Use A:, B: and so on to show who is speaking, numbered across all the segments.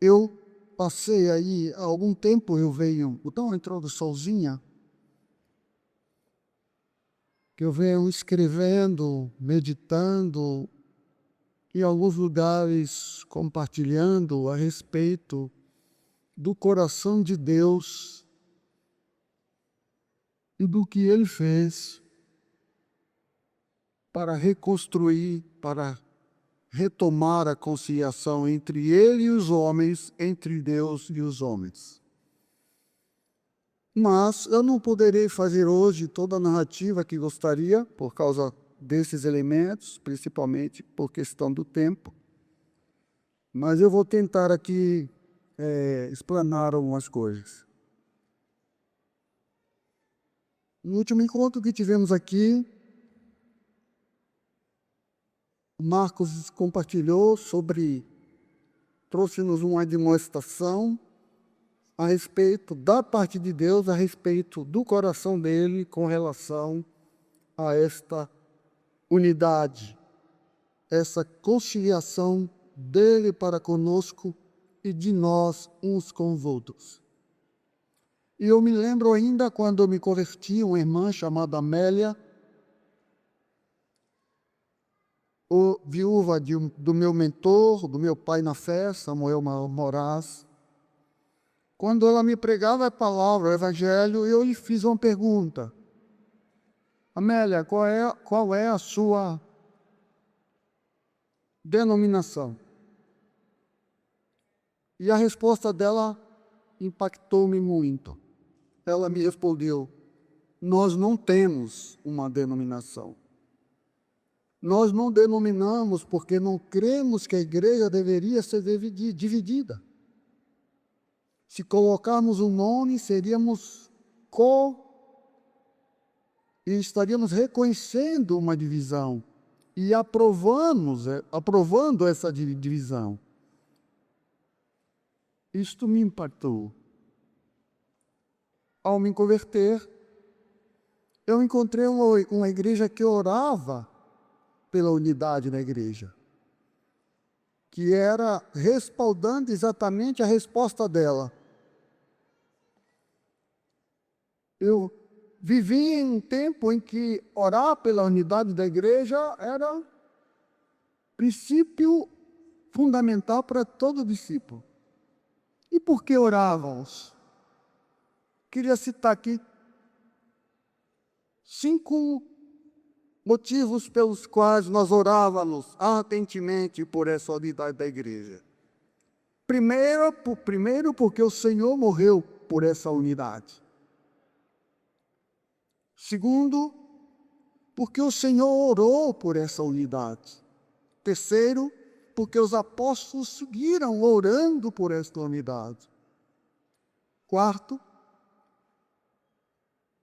A: Eu passei aí, há algum tempo eu venho, então uma introduçãozinha, que eu venho escrevendo, meditando, em alguns lugares compartilhando a respeito do coração de Deus e do que Ele fez para reconstruir, para retomar a conciliação entre Ele e os homens, entre Deus e os homens. Mas eu não poderei fazer hoje toda a narrativa que gostaria, por causa desses elementos, principalmente por questão do tempo. Mas eu vou tentar aqui explanar algumas coisas. No último encontro que tivemos aqui, Marcos compartilhou trouxe-nos uma demonstração a respeito da parte de Deus, a respeito do coração dele com relação a esta unidade, essa conciliação dele para conosco e de nós uns com os outros. E eu me lembro ainda quando eu me converti, uma irmã chamada Amélia, viúva do meu mentor, do meu pai na fé, Samuel Moraes. Quando ela me pregava a palavra, o evangelho, eu lhe fiz uma pergunta. Amélia, qual é a sua denominação? E a resposta dela impactou-me muito. Ela me respondeu: nós não temos uma denominação. Nós não denominamos porque não cremos que a igreja deveria ser dividida. Se colocarmos um nome, seríamos e estaríamos reconhecendo uma divisão e aprovando essa divisão. Isto me impactou. Ao me converter, eu encontrei uma igreja que orava pela unidade da igreja, que era respaldando exatamente a resposta dela. Eu vivi em um tempo em que orar pela unidade da igreja era princípio fundamental para todo discípulo. E por que orávamos? Queria citar aqui 5 motivos pelos quais nós orávamos ardentemente por essa unidade da igreja. Primeiro, porque o Senhor morreu por essa unidade. Segundo, porque o Senhor orou por essa unidade. Terceiro, porque os apóstolos seguiram orando por esta unidade. Quarto,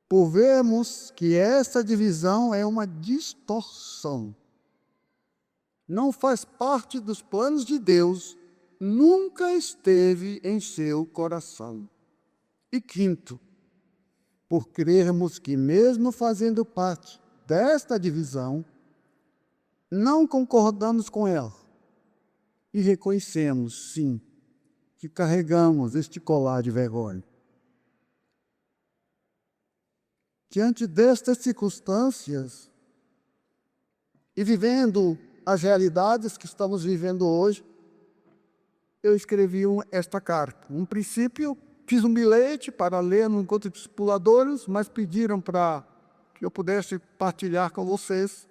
A: por vermos que essa divisão é uma distorção. Não faz parte dos planos de Deus, nunca esteve em seu coração. E quinto, por crermos que mesmo fazendo parte desta divisão, não concordamos com ela e reconhecemos, sim, que carregamos este colar de vergonha. Diante destas circunstâncias e vivendo as realidades que estamos vivendo hoje, eu escrevi esta carta. Um princípio, fiz um bilhete para ler no encontro de discipuladores, mas pediram para que eu pudesse partilhar com vocês.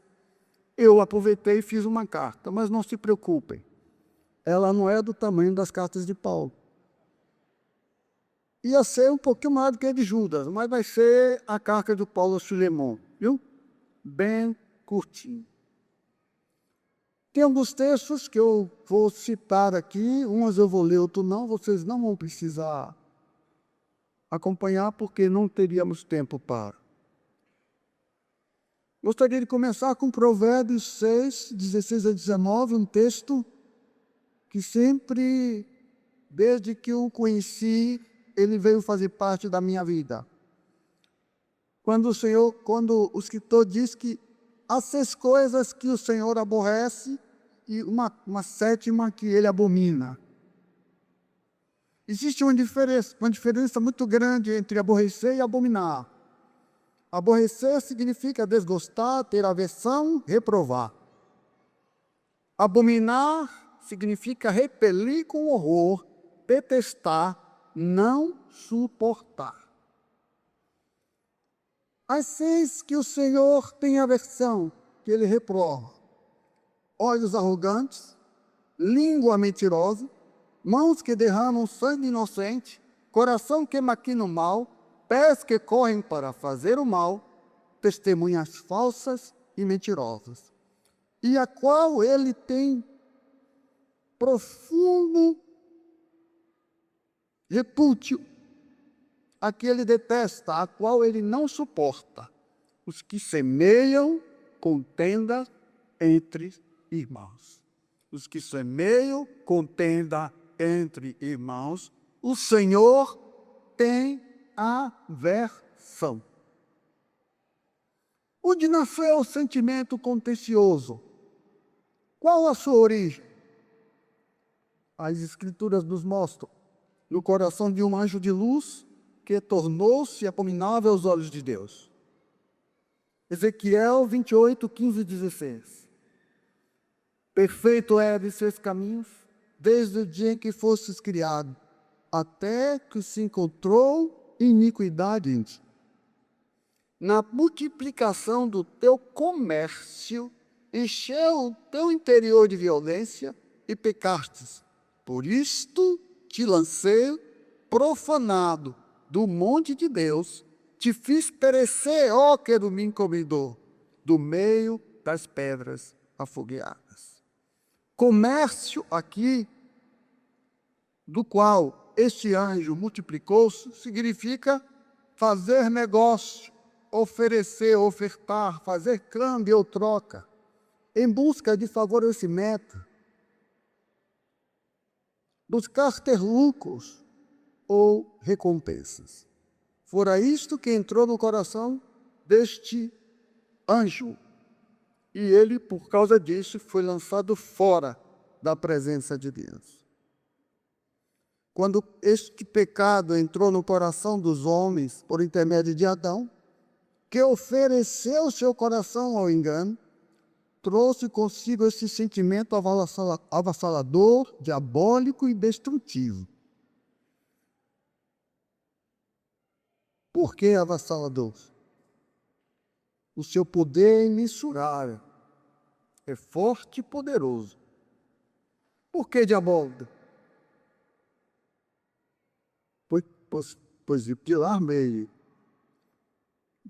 A: Eu aproveitei e fiz uma carta, mas não se preocupem, ela não é do tamanho das cartas de Paulo. Ia ser um pouquinho maior do que a de Judas, mas vai ser a carta do Paulo a Filemon, viu? Bem curtinho. Tem alguns textos que eu vou citar aqui, uns eu vou ler, outros não, vocês não vão precisar acompanhar, porque não teríamos tempo para. Gostaria de começar com Provérbios 6, 16 a 19, um texto que sempre, desde que eu o conheci, ele veio fazer parte da minha vida. Quando o escritor diz que há 6 coisas que o Senhor aborrece e uma 7ª que ele abomina. Existe uma diferença muito grande entre aborrecer e abominar. Aborrecer significa desgostar, ter aversão, reprovar. Abominar significa repelir com horror, detestar, não suportar. As 6 que o Senhor tem aversão, que Ele reprova: olhos arrogantes, língua mentirosa, mãos que derramam sangue inocente, coração que maquina o mal, pés que correm para fazer o mal, testemunhas falsas e mentirosas, e a qual Ele tem profundo repúdio, a que Ele detesta, a qual Ele não suporta: os que semeiam contenda entre irmãos. Os que semeiam contenda entre irmãos, o Senhor tem aversão. Onde nasceu o sentimento contencioso? Qual a sua origem? As Escrituras nos mostram: no coração de um anjo de luz que tornou-se abominável aos olhos de Deus. Ezequiel 28, 15 e 16. Perfeito é de seus caminhos, desde o dia em que fostes criado, até que se encontrou iniquidade em ti. Na multiplicação do teu comércio, encheu o teu interior de violência e pecastes. Por isto te lancei profanado do monte de Deus, te fiz perecer, ó querubim comedor, do meio das pedras afogueadas. Comércio aqui, do qual este anjo multiplicou-se, significa fazer negócio, oferecer, ofertar, fazer câmbio ou troca, em busca de favorecimento, buscar ter lucros ou recompensas. Fora isto que entrou no coração deste anjo, e ele, por causa disso, foi lançado fora da presença de Deus. Quando este pecado entrou no coração dos homens, por intermédio de Adão, que ofereceu seu coração ao engano, trouxe consigo esse sentimento avassalador, diabólico e destrutivo. Por que avassalador? O seu poder é imensurável, é forte e poderoso. Por que diabólico? Pois de lá meio.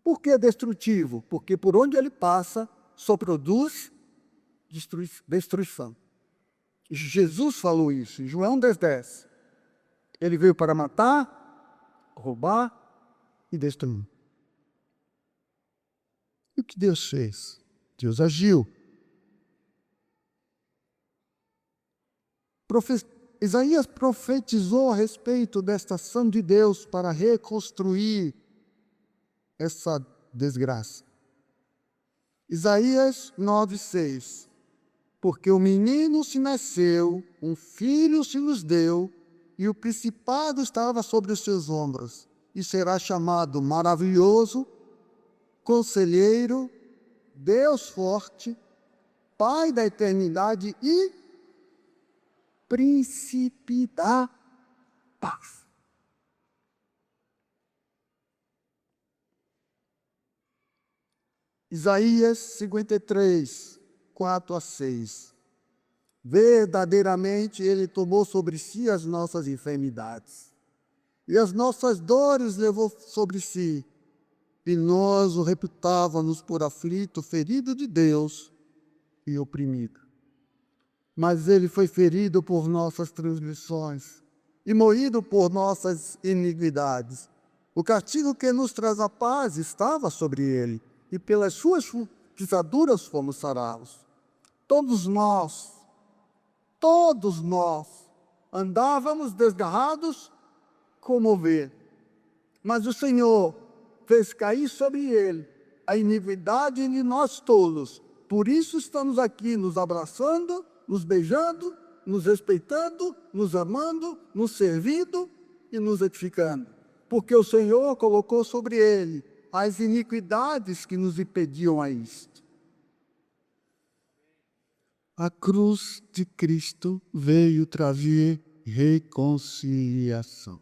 A: Por que destrutivo? Porque por onde ele passa, só produz destruição. Jesus falou isso em João 10,10. Ele veio para matar, roubar e destruir. E o que Deus fez? Deus agiu. Isaías profetizou a respeito desta ação de Deus para reconstruir essa desgraça. Isaías 9,6. Porque o menino se nasceu, um filho se nos deu, e o principado estava sobre os seus ombros, e será chamado Maravilhoso, Conselheiro, Deus Forte, Pai da Eternidade e Príncipe da Paz. Isaías 53, 4 a 6. Verdadeiramente Ele tomou sobre si as nossas enfermidades, e as nossas dores levou sobre si, e nós o reputávamos por aflito, ferido de Deus e oprimido. Mas Ele foi ferido por nossas transgressões e moído por nossas iniquidades. O castigo que nos traz a paz estava sobre Ele, e pelas suas pisaduras fomos sarados. Todos nós, andávamos desgarrados como ovelhas, mas o Senhor fez cair sobre Ele a iniquidade de nós todos. Por isso estamos aqui nos abraçando, nos beijando nos respeitando, nos amando, nos servindo e nos edificando. Porque o Senhor colocou sobre ele as iniquidades que nos impediam a isto. A cruz de Cristo veio trazer reconciliação.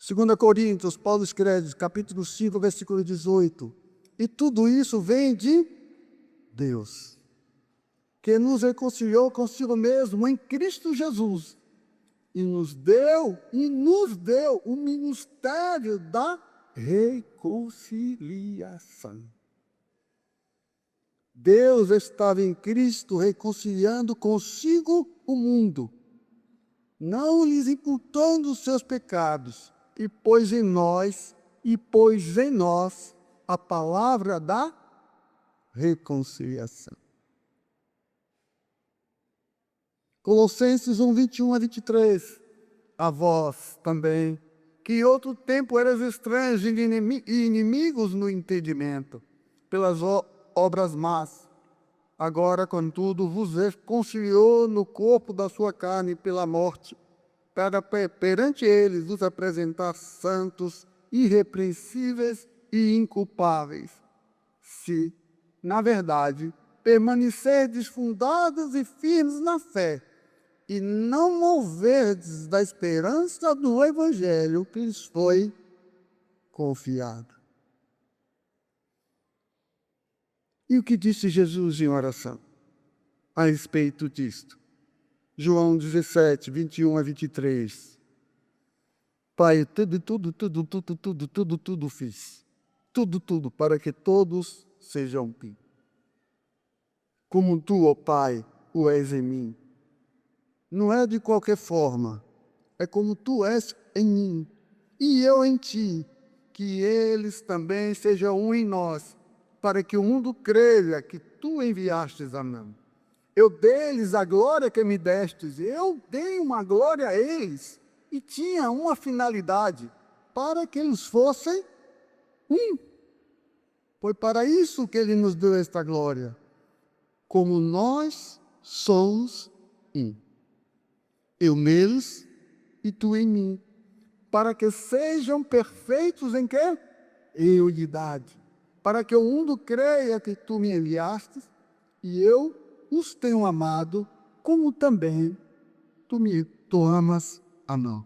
A: 2 Coríntios, Paulo escreve, capítulo 5, versículo 18. E tudo isso vem de Deus, que nos reconciliou consigo mesmo em Cristo Jesus e nos deu o ministério da reconciliação. Deus estava em Cristo reconciliando consigo o mundo, não lhes imputando os seus pecados, e pôs em nós a palavra da reconciliação. Colossenses 1, 21 a 23. A vós também, que em outro tempo eras estranhos e inimigos no entendimento, pelas obras más, agora, contudo, vos reconciliou no corpo da sua carne pela morte, para perante eles vos apresentar santos, irrepreensíveis e inculpáveis. Se, na verdade, permanecerdes fundados e firmes na fé, e não moverdes da esperança do Evangelho que lhes foi confiado. E o que disse Jesus em oração a respeito disto? João 17, 21 a 23. Pai, tudo fiz. Tudo, para que todos sejam um. Como tu, ó Pai, o és em mim. Não é de qualquer forma, é como tu és em mim, e eu em ti, que eles também sejam um em nós, para que o mundo creia que tu enviastes a mim. Eu dei-lhes a glória que me destes, eu dei uma glória a eles, e tinha uma finalidade, para que eles fossem um. Foi para isso que ele nos deu esta glória, como nós somos um. Eu neles e tu em mim, para que sejam perfeitos em quê? Em unidade, para que o mundo creia que tu me enviastes, e eu os tenho amado, como também tu amas a nós.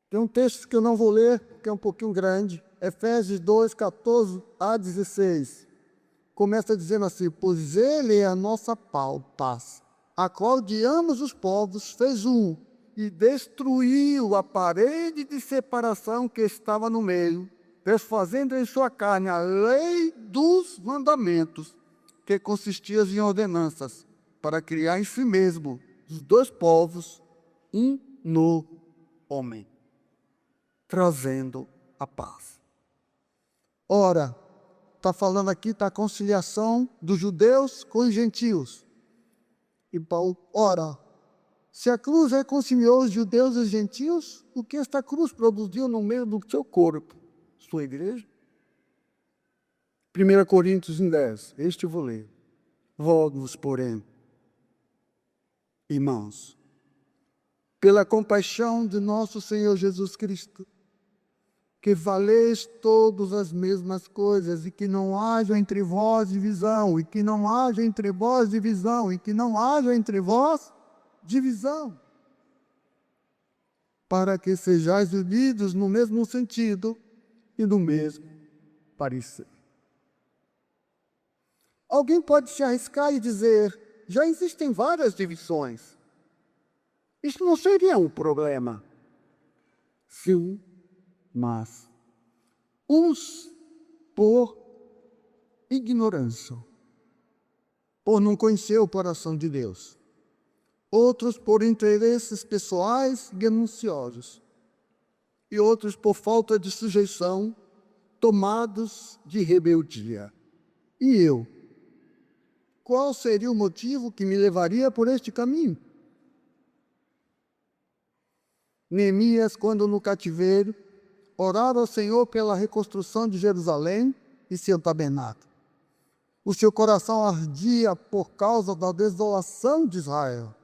A: Tem um texto que eu não vou ler, que é um pouquinho grande, Efésios 2, 14 a 16. Começa dizendo assim: pois ele é a nossa paz, a qual de ambos os povos fez um, e destruiu a parede de separação que estava no meio, desfazendo em sua carne a lei dos mandamentos, que consistia em ordenanças, para criar em si mesmo os dois povos, um novo homem, trazendo a paz. Ora, está falando aqui da conciliação dos judeus com os gentios. E Paulo, ora, se a cruz reconciliou os judeus e os gentios, o que esta cruz produziu no meio do seu corpo? Sua igreja? 1 Coríntios 10, este eu vou ler. Rogo-vos, porém, irmãos, pela compaixão de nosso Senhor Jesus Cristo, que valeis todas as mesmas coisas, e que não haja entre vós divisão, e que não haja entre vós divisão, e que não haja entre vós divisão, para que sejais unidos no mesmo sentido e no mesmo parecer. Alguém pode se arriscar e dizer: já existem várias divisões. Isso não seria um problema? Sim, mas uns por ignorância, por não conhecer o coração de Deus, outros por interesses pessoais gananciosos, e outros por falta de sujeição, tomados de rebeldia. E eu? Qual seria o motivo que me levaria por este caminho? Neemias, quando no cativeiro, orava ao Senhor pela reconstrução de Jerusalém e seu tabernáculo. O seu coração ardia por causa da desolação de Israel.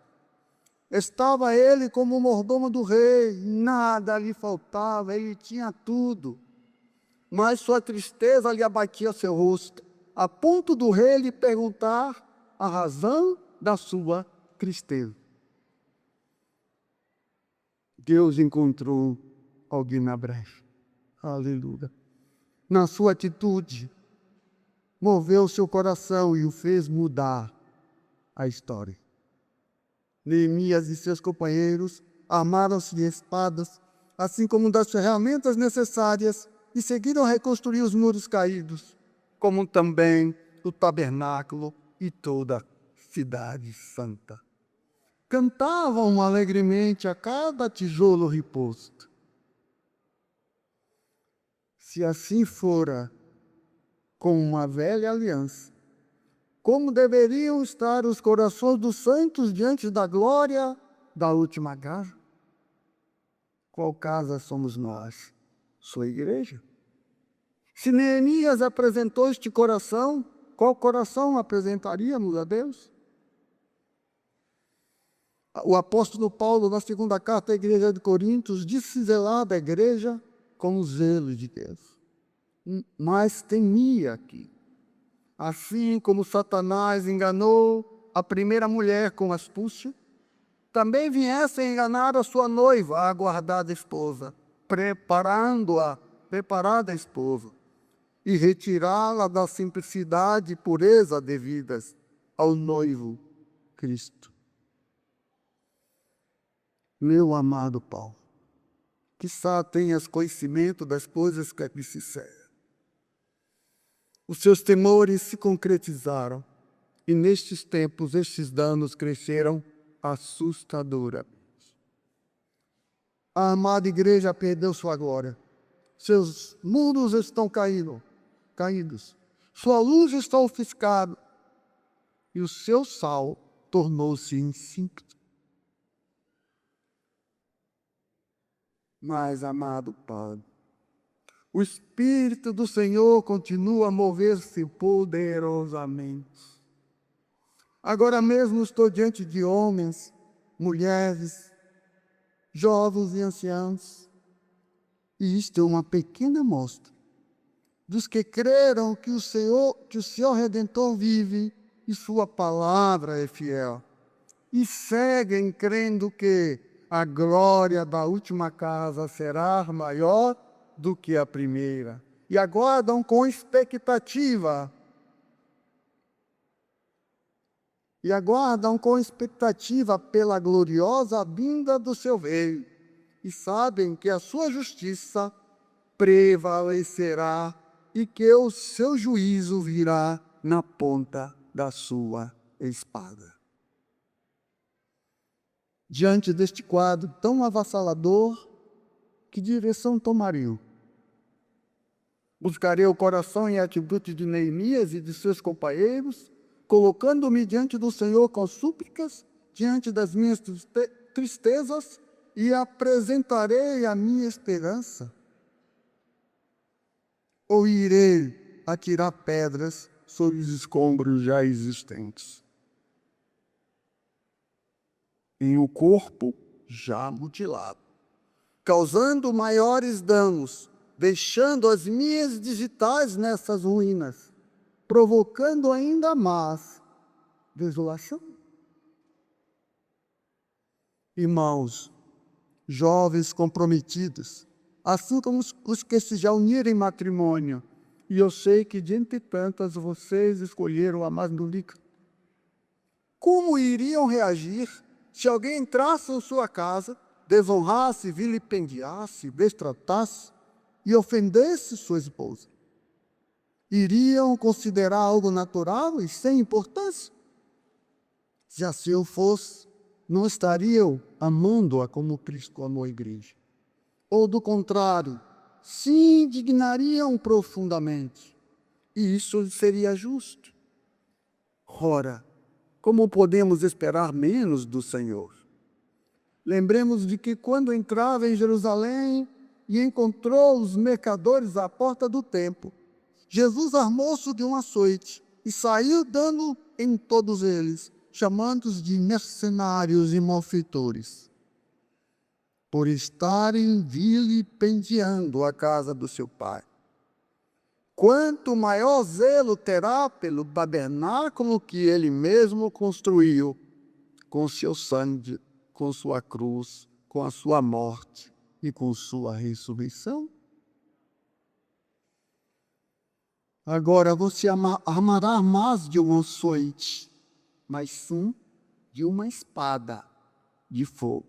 A: Estava ele como mordomo do rei, nada lhe faltava, ele tinha tudo. Mas sua tristeza lhe abatia seu rosto, a ponto do rei lhe perguntar a razão da sua tristeza. Deus encontrou alguém na brecha. Aleluia. Na sua atitude, moveu seu coração e o fez mudar a história. Neemias e seus companheiros armaram-se de espadas, assim como das ferramentas necessárias, e seguiram a reconstruir os muros caídos, como também o tabernáculo e toda a cidade santa. Cantavam alegremente a cada tijolo reposto. Se assim fora com uma velha aliança, como deveriam estar os corações dos santos diante da glória da última casa? Qual casa somos nós? Sua igreja. Se Neemias apresentou este coração, qual coração apresentaríamos a Deus? O apóstolo Paulo, na segunda carta à igreja de Coríntios, disse zelar da igreja com o zelo de Deus. Mas temia aqui. Assim como Satanás enganou a primeira mulher com astúcia, também viesse a enganar a sua noiva, a aguardada esposa, preparada esposa, e retirá-la da simplicidade e pureza devidas ao noivo Cristo. Meu amado Paulo, quizá tenhas conhecimento das coisas que aqui se seguem. Os seus temores se concretizaram e nestes tempos estes danos cresceram assustadoramente. A amada igreja perdeu sua glória. Seus muros estão caídos. Sua luz está ofuscada e o seu sal tornou-se insípido. Mas, amado Pai, o Espírito do Senhor continua a mover-se poderosamente. Agora mesmo estou diante de homens, mulheres, jovens e anciãos, e isto é uma pequena amostra dos que creram que o Senhor Redentor vive e sua palavra é fiel, e seguem crendo que a glória da última casa será maior do que a primeira, e aguardam com expectativa pela gloriosa vinda do seu Rei, e sabem que a sua justiça prevalecerá e que o seu juízo virá na ponta da sua espada. Diante deste quadro tão avassalador, que direção tomariam? Buscarei o coração e a atitude de Neemias e de seus companheiros, colocando-me diante do Senhor com súplicas, diante das minhas tristezas, e apresentarei a minha esperança? Ou irei atirar pedras sobre os escombros já existentes? Em um corpo já mutilado, causando maiores danos, deixando as minhas digitais nessas ruínas, provocando ainda mais desolação. Irmãos, jovens comprometidos, assim como os que se já uniram em matrimônio, e eu sei que de entre tantas vocês escolheram a mais bonita. Como iriam reagir se alguém entrasse em sua casa, desonrasse, vilipendiasse, destratasse e ofendesse sua esposa? Iriam considerar algo natural e sem importância? Se assim eu fosse, não estariam amando-a como Cristo amou a igreja. Ou do contrário, se indignariam profundamente. E isso seria justo. Ora, como podemos esperar menos do Senhor? Lembremos de que quando entrava em Jerusalém e encontrou os mercadores à porta do templo, Jesus armou-se de um açoite e saiu dando em todos eles, chamando-os de mercenários e malfeitores, por estarem vilipendiando a casa do seu pai. Quanto maior zelo terá pelo tabernáculo que ele mesmo construiu, com seu sangue, com sua cruz, com a sua morte e com sua ressurreição? Agora você armará mais de um açoite, mas sim de uma espada de fogo.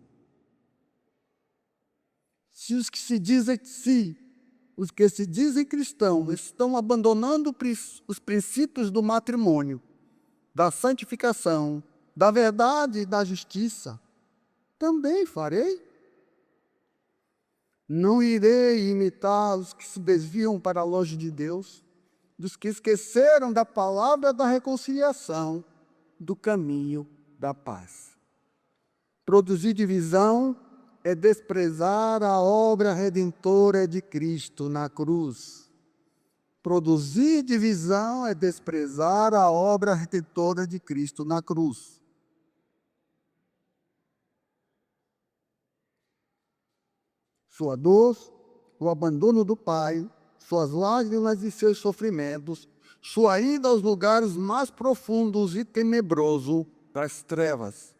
A: Se os que se dizem cristãos estão abandonando os princípios do matrimônio, da santificação, da verdade e da justiça, também farei. Não irei imitar os que se desviam para longe de Deus, dos que esqueceram da palavra da reconciliação, do caminho da paz. Produzir divisão é desprezar a obra redentora de Cristo na cruz. Produzir divisão é desprezar a obra redentora de Cristo na cruz. Sua dor, o abandono do Pai, suas lágrimas e seus sofrimentos, sua ida aos lugares mais profundos e tenebrosos das trevas.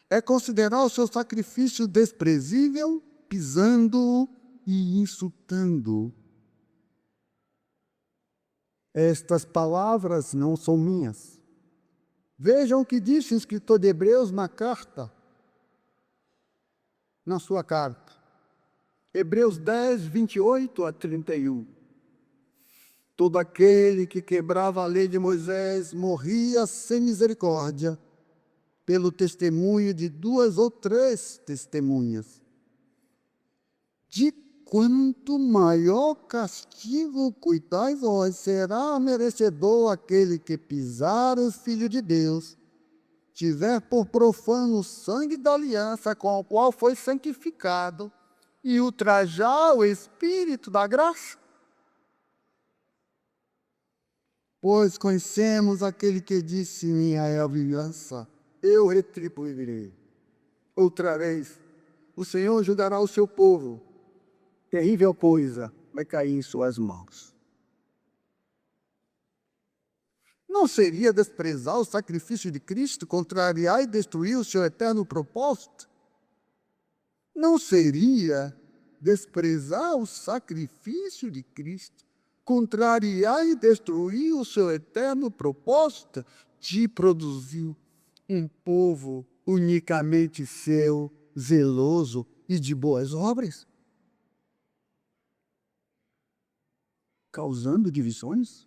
A: É considerar o seu sacrifício desprezível, pisando e insultando. Estas palavras não são minhas. Vejam o que disse o escritor de Hebreus na sua carta. Hebreus 10, 28 a 31. Todo aquele que quebrava a lei de Moisés morria sem misericórdia, pelo testemunho de 2 ou 3 testemunhas. De quanto maior castigo cuidai vós, será merecedor aquele que pisar o Filho de Deus, tiver por profano o sangue da aliança com o qual foi santificado, e ultrajar o Espírito da graça? Pois conhecemos aquele que disse: minha é a vingança, eu retribuirei. Outra vez, o Senhor julgará o seu povo. Terrível coisa vai cair em suas mãos. Não seria desprezar o sacrifício de Cristo, contrariar e destruir o seu eterno propósito? Não seria desprezar o sacrifício de Cristo, contrariar e destruir o seu eterno propósito de produzir um povo unicamente seu, zeloso e de boas obras? Causando divisões?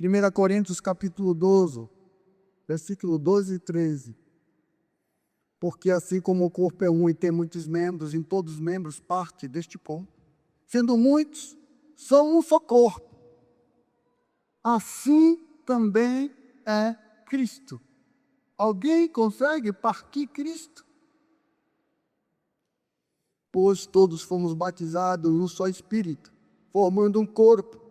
A: 1 Coríntios capítulo 12, versículo 12 e 13. Porque assim como o corpo é um e tem muitos membros, em todos os membros parte deste corpo, sendo muitos, são um só corpo. Assim também é Cristo. Alguém consegue partir Cristo? Pois todos fomos batizados num só Espírito, formando um corpo,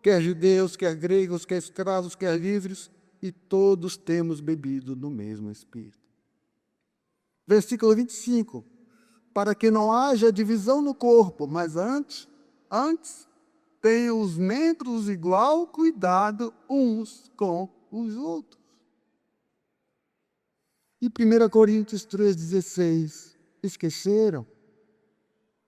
A: quer judeus, quer gregos, quer escravos, quer livres, e todos temos bebido do mesmo Espírito. Versículo 25. Para que não haja divisão no corpo, mas antes tenham os membros igual cuidado uns com os outros. E 1 Coríntios 3,16. Esqueceram?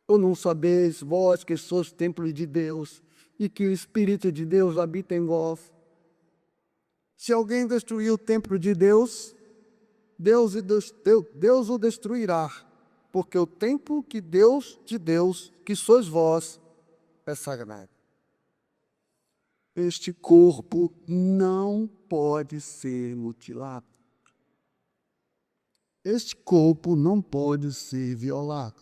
A: Ou não sabeis, vós que sois templo de Deus, e que o Espírito de Deus habita em vós? Se alguém destruir o templo de Deus, Deus o destruirá, porque o templo de Deus, que sois vós, é sagrado. Este corpo não pode ser mutilado. Este corpo não pode ser violado.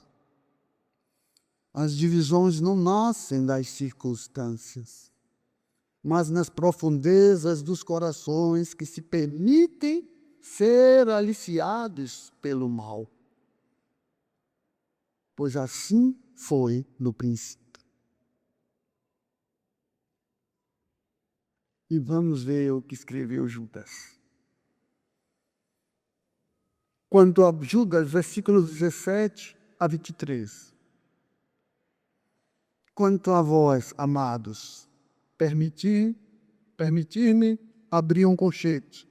A: As divisões não nascem das circunstâncias, mas nas profundezas dos corações que se permitem ser aliciados pelo mal. Pois assim foi no princípio. E vamos ver o que escreveu Judas. Quanto a Judas, versículos 17 a 23. Quanto a vós, amados, permitir-me abrir um colchete,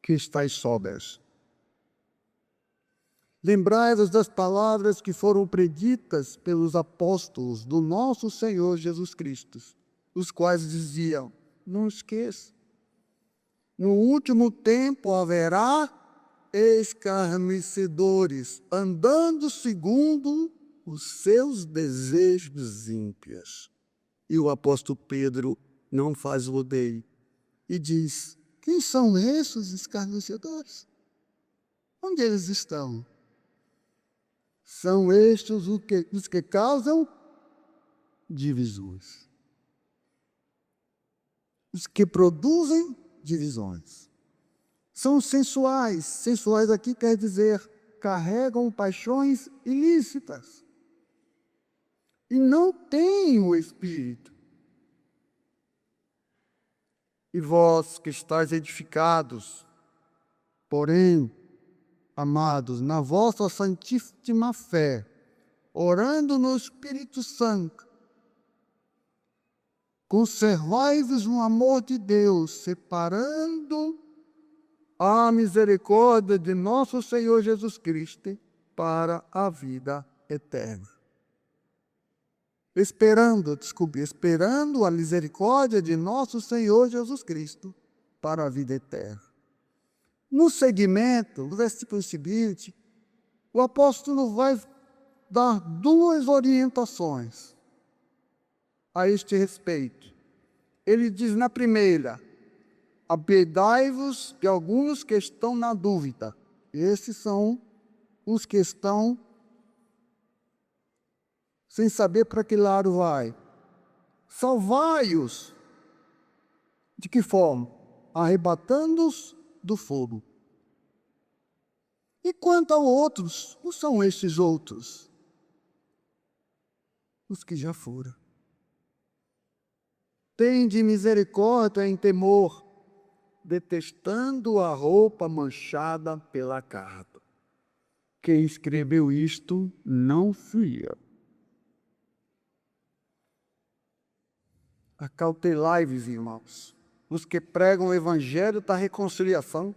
A: que estáis sóbrios. Lembrai-vos das palavras que foram preditas pelos apóstolos do nosso Senhor Jesus Cristo, os quais diziam: não esqueça, no último tempo haverá escarnecedores, andando segundo os seus desejos ímpios. E o apóstolo Pedro não faz rodeio e diz: quem são esses escarnecedores? Onde eles estão? São estes os que causam divisões. Os que produzem divisões. São sensuais. Sensuais aqui quer dizer carregam paixões ilícitas. E não têm o Espírito. E vós que estáis edificados, porém, amados, na vossa santíssima fé, orando no Espírito Santo, conservai-vos no amor de Deus, separando a misericórdia de nosso Senhor Jesus Cristo para a vida eterna. Esperando a misericórdia de nosso Senhor Jesus Cristo para a vida eterna. No segmento, no versículo seguinte, o apóstolo vai dar duas orientações a este respeito. Ele diz na primeira: apiedai-vos de alguns que estão na dúvida. Esses são os que estão sem saber para que lado vai. Salvai-os. De que forma? Arrebatando-os do fogo. E quanto a outros, não são estes outros? Os que já foram. Tende misericórdia em temor, detestando a roupa manchada pela carne. Quem escreveu isto não fui eu. Acautelai-vos, irmãos, os que pregam o evangelho da reconciliação,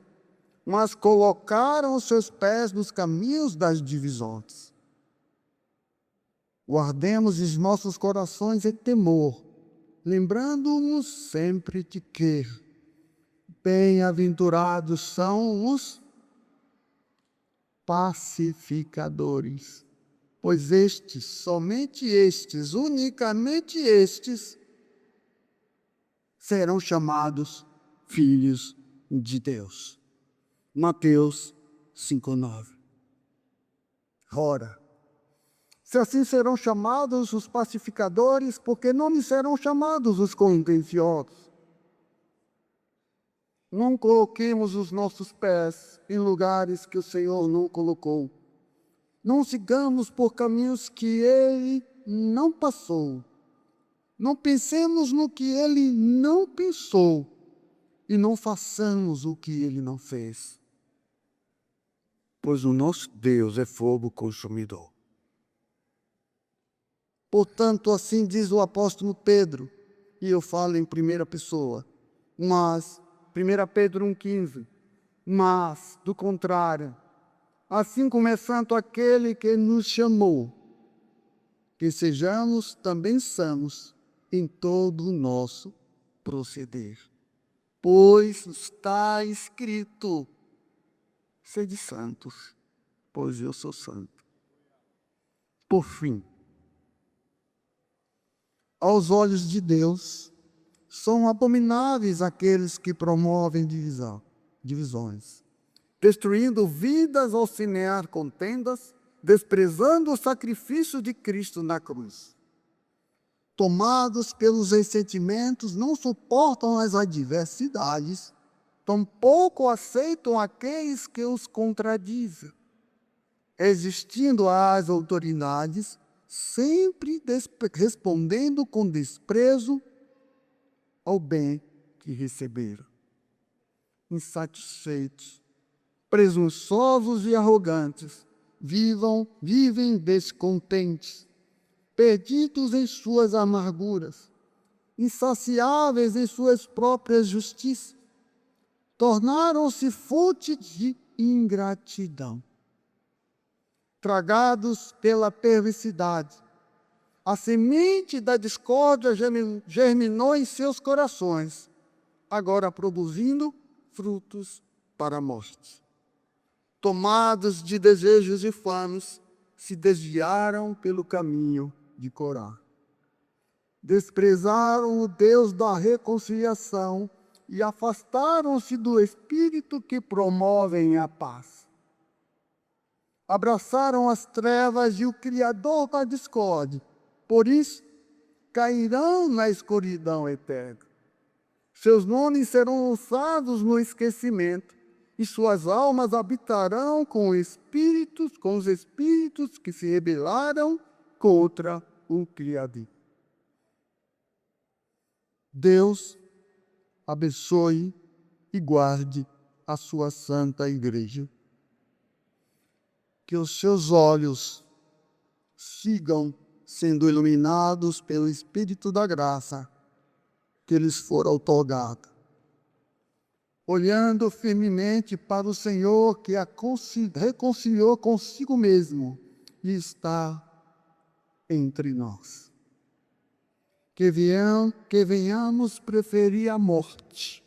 A: mas colocaram os seus pés nos caminhos das divisões. Guardemos os nossos corações em temor, lembrando-nos sempre de que bem-aventurados são os pacificadores, pois estes, somente estes, unicamente estes, serão chamados filhos de Deus. Mateus 5:9. Ora, se assim serão chamados os pacificadores, por que não me serão chamados os contenciosos? Não coloquemos os nossos pés em lugares que o Senhor não colocou. Não sigamos por caminhos que Ele não passou. Não pensemos no que Ele não pensou. E não façamos o que Ele não fez. Pois o nosso Deus é fogo consumidor. Portanto, assim diz o apóstolo Pedro, e eu falo em primeira pessoa, mas, 1 Pedro 1,15, mas, do contrário, assim como é santo aquele que nos chamou, que sejamos também santos em todo o nosso proceder. Pois está escrito: sede santos, pois eu sou santo. Por fim, aos olhos de Deus, são abomináveis aqueles que promovem divisões, destruindo vidas ao semear contendas, desprezando o sacrifício de Cristo na cruz. Tomados pelos ressentimentos, não suportam as adversidades tampouco aceitam aqueles que os contradizem, existindo às autoridades, sempre respondendo com desprezo ao bem que receberam. Insatisfeitos, presunçosos e arrogantes, vivem descontentes, perdidos em suas amarguras, insaciáveis em suas próprias justiças, tornaram-se fonte de ingratidão. Tragados pela perversidade, a semente da discórdia germinou em seus corações, agora produzindo frutos para a morte. Tomados de desejos infames, se desviaram pelo caminho de Corá. Desprezaram o Deus da reconciliação e afastaram-se do Espírito que promove a paz. Abraçaram as trevas e o Criador da discórdia. Por isso, cairão na escuridão eterna. Seus nomes serão lançados no esquecimento, e suas almas habitarão com os espíritos que se rebelaram contra o Criador. Deus abençoe e guarde a sua santa igreja. Que os seus olhos sigam sendo iluminados pelo Espírito da graça que lhes for outorgada, olhando firmemente para o Senhor que a reconciliou consigo mesmo e está entre nós. Que venhamos preferir a morte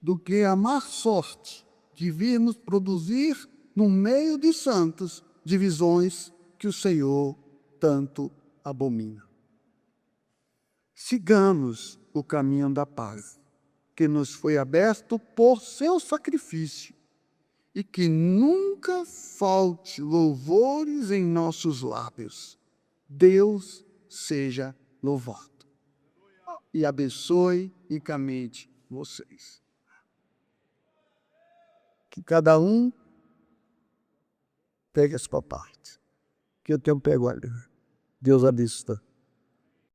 A: do que a má sorte de virmos produzir no meio de santos divisões que o Senhor tanto abomina. Sigamos o caminho da paz, que nos foi aberto por seu sacrifício, e que nunca falte louvores em nossos lábios. Deus seja louvado. E abençoe e caminhe vocês. Que cada um pegue a sua parte. Que eu tenho pego ali. Deus abençoe.